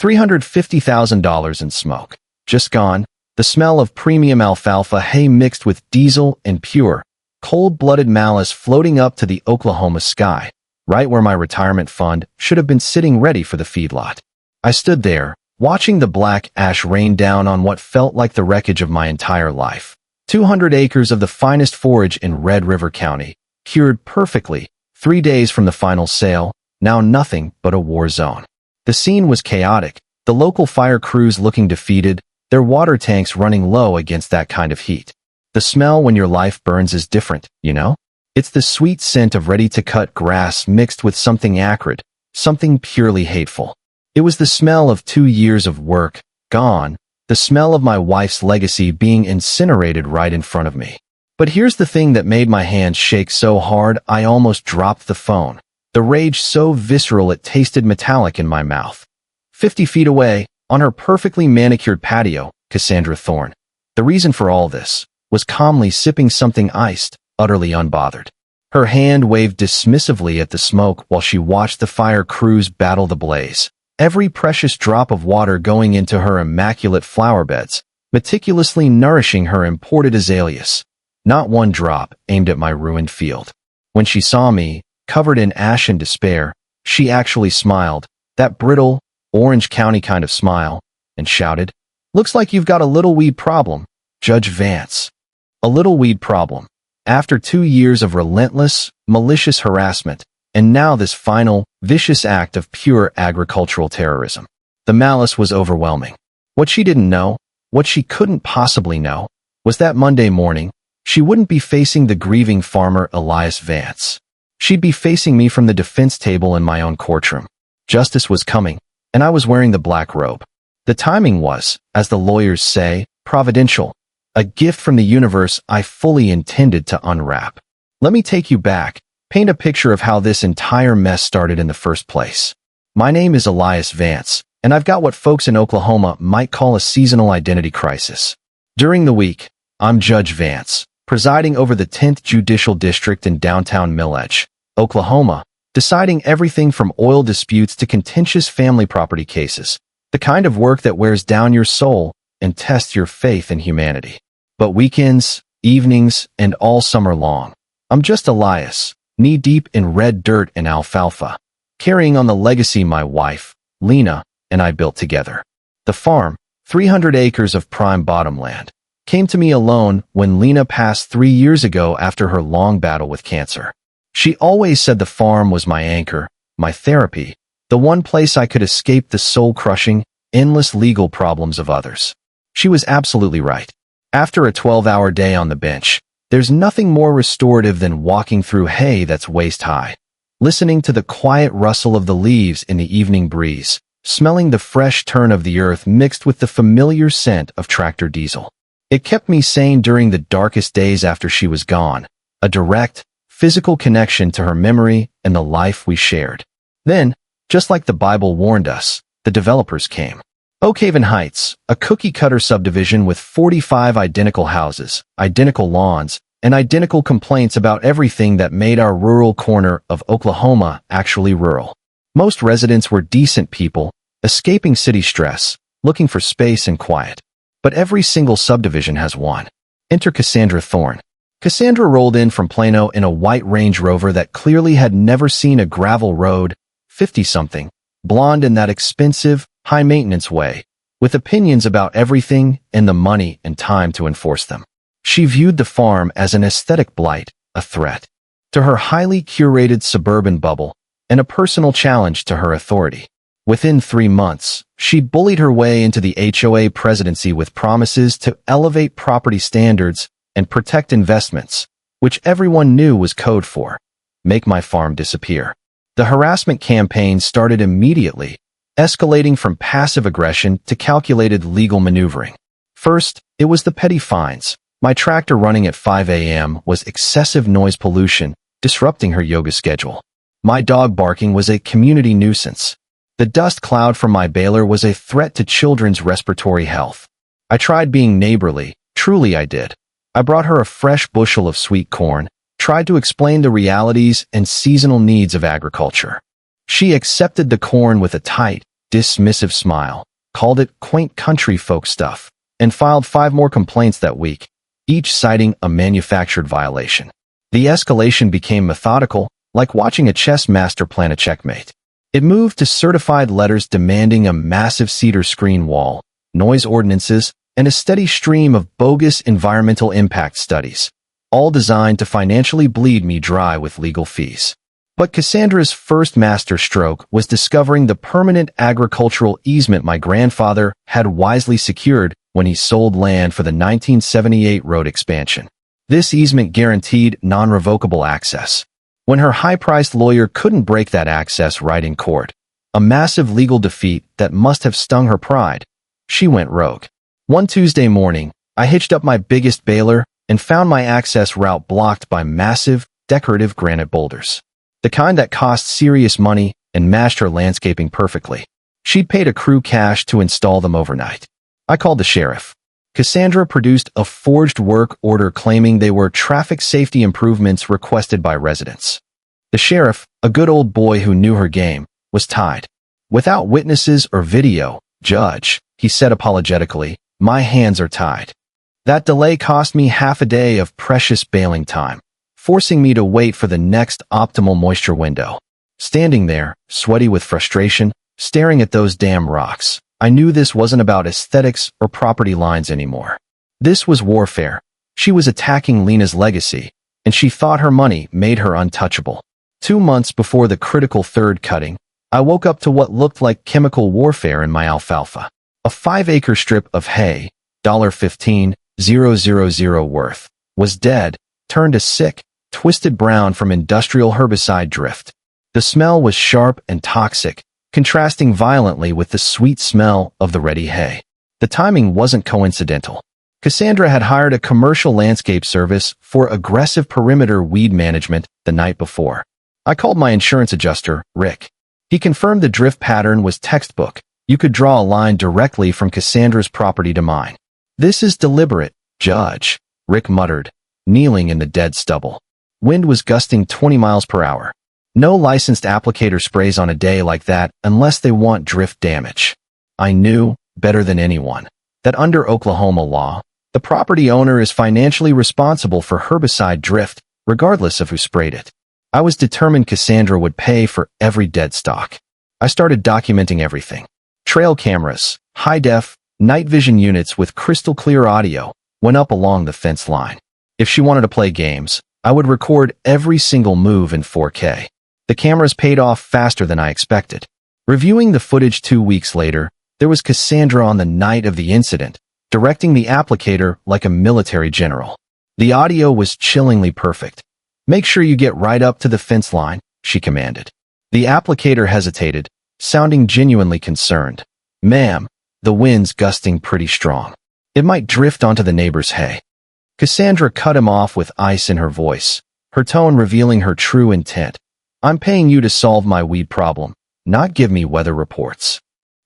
$350,000 in smoke. Just gone. The smell of premium alfalfa hay mixed with diesel and pure, cold-blooded malice floating up to the Oklahoma sky, right where my retirement fund should have been sitting ready for the feedlot. I stood there, watching the black ash rain down on what felt like the wreckage of my entire life. 200 acres of the finest forage in Red River County, cured perfectly, 3 days from the final sale, now nothing but a war zone. The scene was chaotic, the local fire crews looking defeated, their water tanks running low against that kind of heat. The smell when your life burns is different, you know? It's the sweet scent of ready-to-cut grass mixed with something acrid, something purely hateful. It was the smell of 2 years of work, gone, the smell of my wife's legacy being incinerated right in front of me. But here's the thing that made my hands shake so hard I almost dropped the phone. The rage so visceral it tasted metallic in my mouth. 50 feet away, on her perfectly manicured patio, Cassandra Thorne, the reason for all this, was calmly sipping something iced, utterly unbothered. Her hand waved dismissively at the smoke while she watched the fire crews battle the blaze. Every precious drop of water going into her immaculate flower beds, meticulously nourishing her imported azaleas. Not one drop aimed at my ruined field. When she saw me, covered in ash and despair, she actually smiled, that brittle, Orange County kind of smile, and shouted, "Looks like you've got a little weed problem, Judge Vance." A little weed problem. After 2 years of relentless, malicious harassment, and now this final, vicious act of pure agricultural terrorism. The malice was overwhelming. What she didn't know, what she couldn't possibly know, was that Monday morning, she wouldn't be facing the grieving farmer Elias Vance. She'd be facing me from the defense table in my own courtroom. Justice was coming, and I was wearing the black robe. The timing was, as the lawyers say, providential, a gift from the universe I fully intended to unwrap. Let me take you back, paint a picture of how this entire mess started in the first place. My name is Elias Vance, and I've got what folks in Oklahoma might call a seasonal identity crisis. During the week, I'm Judge Vance, presiding over the 10th Judicial District in downtown Milledge, Oklahoma, deciding everything from oil disputes to contentious family property cases, the kind of work that wears down your soul and tests your faith in humanity. But weekends, evenings, and all summer long, I'm just Elias, knee-deep in red dirt and alfalfa, carrying on the legacy my wife, Lena, and I built together. The farm, 300 acres of prime bottomland, came to me alone when Lena passed 3 years ago after her long battle with cancer. She always said the farm was my anchor, my therapy, the one place I could escape the soul-crushing, endless legal problems of others. She was absolutely right. After a 12-hour day on the bench, there's nothing more restorative than walking through hay that's waist-high, listening to the quiet rustle of the leaves in the evening breeze, smelling the fresh turn of the earth mixed with the familiar scent of tractor diesel. It kept me sane during the darkest days after she was gone, a direct, physical connection to her memory and the life we shared. Then, just like the Bible warned us, the developers came. Oak Haven Heights, a cookie-cutter subdivision with 45 identical houses, identical lawns, and identical complaints about everything that made our rural corner of Oklahoma actually rural. Most residents were decent people, escaping city stress, looking for space and quiet. But every single subdivision has one. Enter Cassandra Thorne. Cassandra rolled in from Plano in a white Range Rover that clearly had never seen a gravel road, 50-something, blonde in that expensive, high-maintenance way, with opinions about everything and the money and time to enforce them. She viewed the farm as an aesthetic blight, a threat to her highly curated suburban bubble, and a personal challenge to her authority. Within 3 months, she bullied her way into the HOA presidency with promises to elevate property standards and protect investments, which everyone knew was code for make my farm disappear. The harassment campaign started immediately, escalating from passive aggression to calculated legal maneuvering. First, it was the petty fines. My tractor running at 5 a.m. was excessive noise pollution, disrupting her yoga schedule. My dog barking was a community nuisance. The dust cloud from my baler was a threat to children's respiratory health. I tried being neighborly, truly I did. I brought her a fresh bushel of sweet corn, tried to explain the realities and seasonal needs of agriculture. She accepted the corn with a tight, dismissive smile, called it quaint country folk stuff, and filed 5 more complaints that week, each citing a manufactured violation. The escalation became methodical, like watching a chess master plan a checkmate. It moved to certified letters demanding a massive cedar screen wall, noise ordinances, and a steady stream of bogus environmental impact studies, all designed to financially bleed me dry with legal fees. But Cassandra's first masterstroke was discovering the permanent agricultural easement my grandfather had wisely secured when he sold land for the 1978 road expansion. This easement guaranteed non-revocable access. When her high-priced lawyer couldn't break that access right in court, a massive legal defeat that must have stung her pride, she went rogue. One Tuesday morning, I hitched up my biggest baler and found my access route blocked by massive, decorative granite boulders. The kind that cost serious money and matched her landscaping perfectly. She'd paid a crew cash to install them overnight. I called the sheriff. Cassandra produced a forged work order claiming they were traffic safety improvements requested by residents. The sheriff, a good old boy who knew her game, was tied. Without witnesses or video, Judge, he said apologetically, my hands are tied. That delay cost me half a day of precious bailing time, forcing me to wait for the next optimal moisture window. Standing there, sweaty with frustration, staring at those damn rocks, I knew this wasn't about aesthetics or property lines anymore. This was warfare. She was attacking Lena's legacy, and she thought her money made her untouchable. 2 months before the critical third cutting, I woke up to what looked like chemical warfare in my alfalfa. A 5-acre strip of hay, $15,000 worth, was dead, turned to sick, twisted brown from industrial herbicide drift. The smell was sharp and toxic, contrasting violently with the sweet smell of the ready hay. The timing wasn't coincidental. Cassandra had hired a commercial landscape service for aggressive perimeter weed management the night before. I called my insurance adjuster, Rick. He confirmed the drift pattern was textbook. You could draw a line directly from Cassandra's property to mine. This is deliberate, Judge, Rick muttered, kneeling in the dead stubble. Wind was gusting 20 miles per hour. No licensed applicator sprays on a day like that unless they want drift damage. I knew, better than anyone, that under Oklahoma law, the property owner is financially responsible for herbicide drift, regardless of who sprayed it. I was determined Cassandra would pay for every dead stock. I started documenting everything. Trail cameras, high-def, night vision units with crystal clear audio went up along the fence line. If she wanted to play games, I would record every single move in 4K. The cameras paid off faster than I expected. Reviewing the footage 2 weeks later, there was Cassandra on the night of the incident, directing the applicator like a military general. The audio was chillingly perfect. Make sure you get right up to the fence line, she commanded. The applicator hesitated, sounding genuinely concerned. Ma'am, the wind's gusting pretty strong. It might drift onto the neighbor's hay. Cassandra cut him off with ice in her voice, her tone revealing her true intent. I'm paying you to solve my weed problem, not give me weather reports.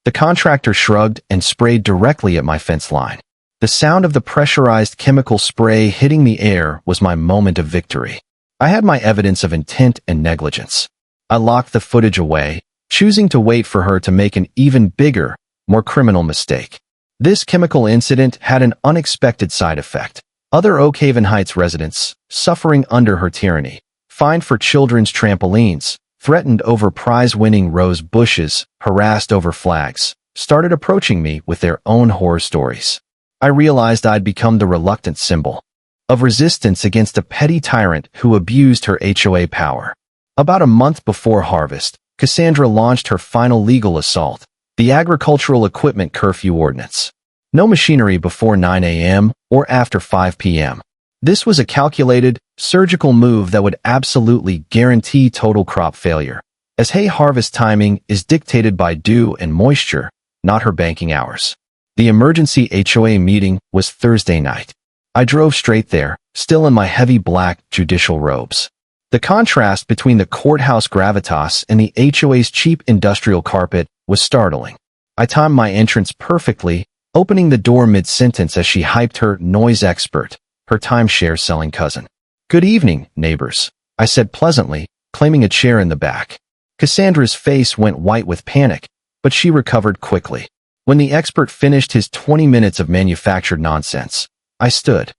The contractor shrugged and sprayed directly at my fence line. The sound of the pressurized chemical spray hitting the air was my moment of victory. I had my evidence of intent and negligence. I locked the footage away, choosing to wait for her to make an even bigger, more criminal mistake. This chemical incident had an unexpected side effect. Other Oak Haven Heights residents, suffering under her tyranny, fined for children's trampolines, threatened over prize-winning rose bushes, harassed over flags, started approaching me with their own horror stories. I realized I'd become the reluctant symbol of resistance against a petty tyrant who abused her HOA power. About a month before harvest, Cassandra launched her final legal assault, the Agricultural Equipment Curfew Ordinance. No machinery before 9 a.m. or after 5 p.m. This was a calculated, surgical move that would absolutely guarantee total crop failure, as hay harvest timing is dictated by dew and moisture, not her banking hours. The emergency HOA meeting was Thursday night. I drove straight there, still in my heavy black judicial robes. The contrast between the courthouse gravitas and the HOA's cheap industrial carpet was startling. I timed my entrance perfectly, opening the door mid-sentence as she hyped her noise expert, her timeshare selling cousin. Good evening, neighbors, I said pleasantly, claiming a chair in the back. Cassandra's face went white with panic, but she recovered quickly. When the expert finished his 20 minutes of manufactured nonsense, I stood.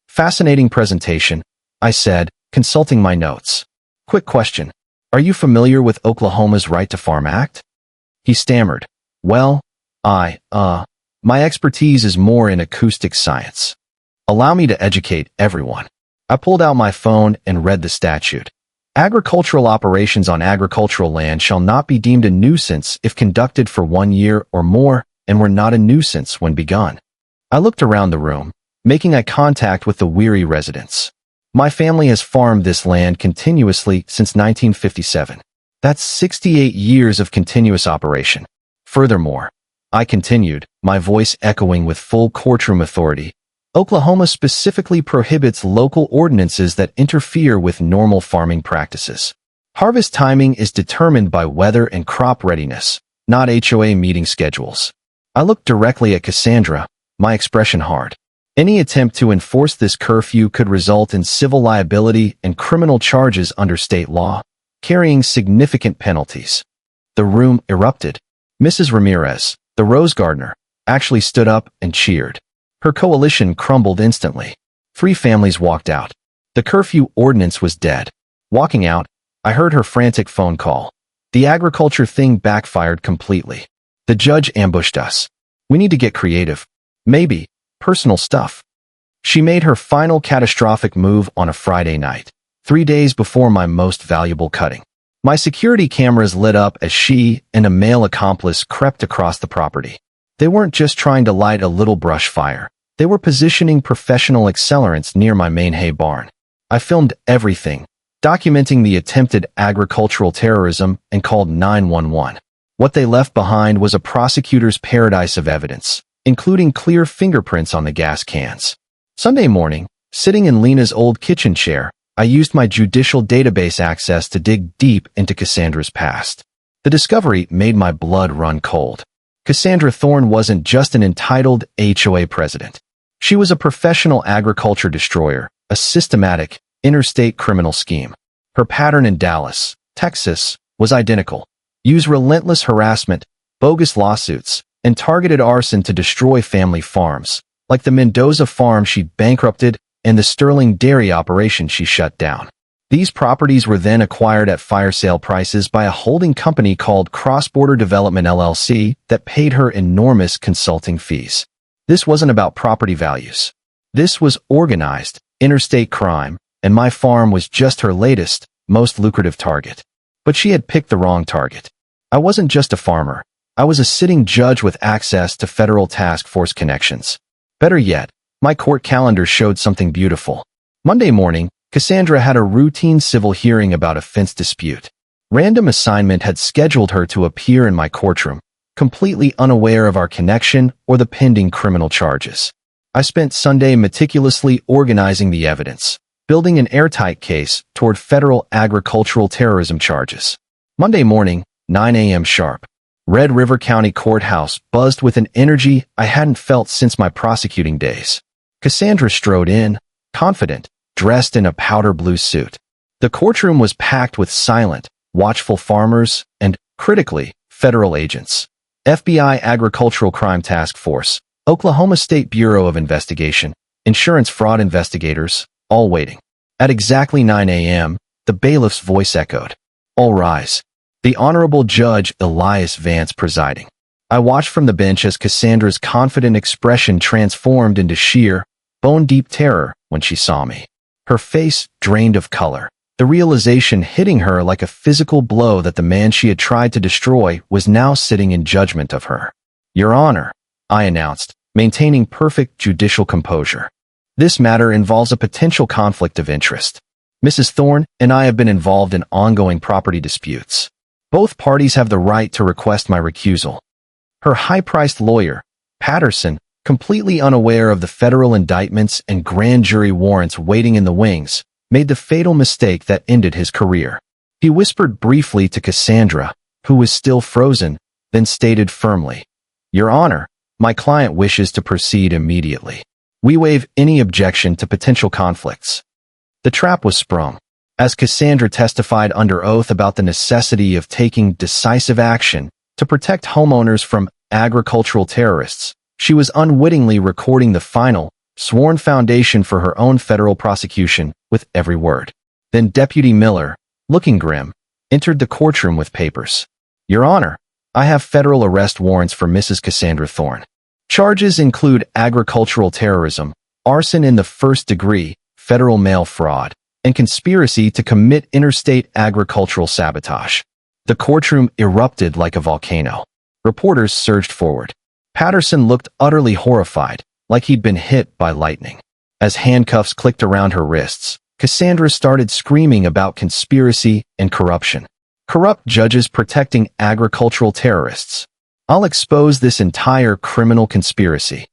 Fascinating presentation, I said, consulting my notes. Quick question. Are you familiar with Oklahoma's Right to Farm Act? He stammered. Well, my expertise is more in acoustic science. Allow me to educate everyone. I pulled out my phone and read the statute. Agricultural operations on agricultural land shall not be deemed a nuisance if conducted for 1 year or more and were not a nuisance when begun. I looked around the room, making eye contact with the weary residents. My family has farmed this land continuously since 1957. That's 68 years of continuous operation. Furthermore, I continued, my voice echoing with full courtroom authority, Oklahoma specifically prohibits local ordinances that interfere with normal farming practices. Harvest timing is determined by weather and crop readiness, not HOA meeting schedules. I looked directly at Cassandra, my expression hard. Any attempt to enforce this curfew could result in civil liability and criminal charges under state law, carrying significant penalties. The room erupted. Mrs. Ramirez, the rose gardener, actually stood up and cheered. Her coalition crumbled instantly. 3 families walked out. The curfew ordinance was dead. Walking out, I heard her frantic phone call. The agriculture thing backfired completely. The judge ambushed us. We need to get creative. Maybe personal stuff. She made her final catastrophic move on a Friday night, 3 days before my most valuable cutting. My security cameras lit up as she and a male accomplice crept across the property. They weren't just trying to light a little brush fire. They were positioning professional accelerants near my main hay barn. I filmed everything, documenting the attempted agricultural terrorism, and called 911. What they left behind was a prosecutor's paradise of evidence, including clear fingerprints on the gas cans. Sunday morning, sitting in Lena's old kitchen chair, I used my judicial database access to dig deep into Cassandra's past. The discovery made my blood run cold. Cassandra Thorne wasn't just an entitled HOA president. She was a professional agriculture destroyer, a systematic, interstate criminal scheme. Her pattern in Dallas, Texas, was identical. Use relentless harassment, bogus lawsuits, and targeted arson to destroy family farms, like the Mendoza farm she bankrupted and the Sterling dairy operation she shut down. These properties were then acquired at fire sale prices by a holding company called Cross Border Development LLC that paid her enormous consulting fees. This wasn't about property values. This was organized, interstate crime, and my farm was just her latest, most lucrative target. But she had picked the wrong target. I wasn't just a farmer. I was a sitting judge with access to federal task force connections. Better yet, my court calendar showed something beautiful. Monday morning, Cassandra had a routine civil hearing about a fence dispute. Random assignment had scheduled her to appear in my courtroom, completely unaware of our connection or the pending criminal charges. I spent Sunday meticulously organizing the evidence, building an airtight case toward federal agricultural terrorism charges. Monday morning, 9 a.m. sharp. Red River County Courthouse buzzed with an energy I hadn't felt since my prosecuting days. Cassandra strode in, confident, dressed in a powder blue suit. The courtroom was packed with silent, watchful farmers and, critically, federal agents. FBI Agricultural Crime Task Force, Oklahoma State Bureau of Investigation, insurance fraud investigators, all waiting. At exactly 9 a.m., the bailiff's voice echoed. All rise. The Honorable Judge Elias Vance presiding. I watched from the bench as Cassandra's confident expression transformed into sheer, bone-deep terror when she saw me. Her face drained of color, the realization hitting her like a physical blow that the man she had tried to destroy was now sitting in judgment of her. Your Honor, I announced, maintaining perfect judicial composure. This matter involves a potential conflict of interest. Mrs. Thorne and I have been involved in ongoing property disputes. Both parties have the right to request my recusal. Her high-priced lawyer, Patterson, completely unaware of the federal indictments and grand jury warrants waiting in the wings, made the fatal mistake that ended his career. He whispered briefly to Cassandra, who was still frozen, then stated firmly, Your Honor, my client wishes to proceed immediately. We waive any objection to potential conflicts. The trap was sprung. As Cassandra testified under oath about the necessity of taking decisive action To protect homeowners from agricultural terrorists, she was unwittingly recording the final, sworn foundation for her own federal prosecution with every word. Then Deputy Miller, looking grim, entered the courtroom with papers. "Your Honor, I have federal arrest warrants for Mrs. Cassandra Thorne. Charges include agricultural terrorism, arson in the first degree, federal mail fraud, and conspiracy to commit interstate agricultural sabotage." The courtroom erupted like a volcano. Reporters surged forward. Patterson looked utterly horrified, like he'd been hit by lightning. As handcuffs clicked around her wrists, Cassandra started screaming about conspiracy and corruption. Corrupt judges protecting agricultural terrorists. "I'll expose this entire criminal conspiracy."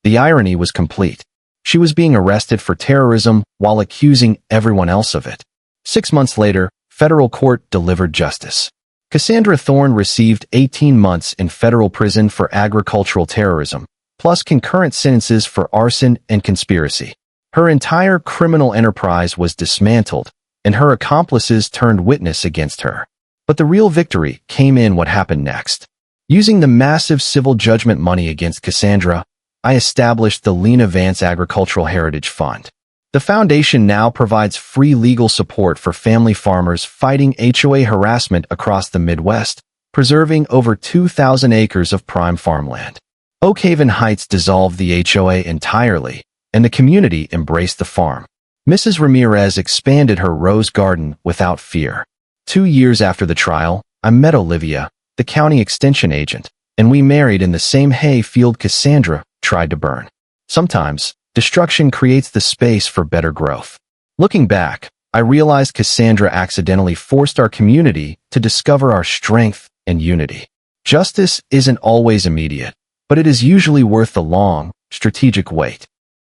The irony was complete. She was being arrested for terrorism while accusing everyone else of it. 6 months later, federal court delivered justice. Cassandra Thorne received 18 months in federal prison for agricultural terrorism, plus concurrent sentences for arson and conspiracy. Her entire criminal enterprise was dismantled, and her accomplices turned witness against her. But the real victory came in what happened next. Using the massive civil judgment money against Cassandra, I established the Lena Vance Agricultural Heritage Fund. The foundation now provides free legal support for family farmers fighting HOA harassment across the Midwest, preserving over 2,000 acres of prime farmland. Oak Haven Heights dissolved the HOA entirely, and the community embraced the farm. Mrs. Ramirez expanded her rose garden without fear. 2 years after the trial, I met Olivia, the county extension agent, and we married in the same hay field Cassandra tried to burn. Sometimes, destruction creates the space for better growth. Looking back, I realized Cassandra accidentally forced our community to discover our strength and unity. Justice isn't always immediate, but it is usually worth the long, strategic wait.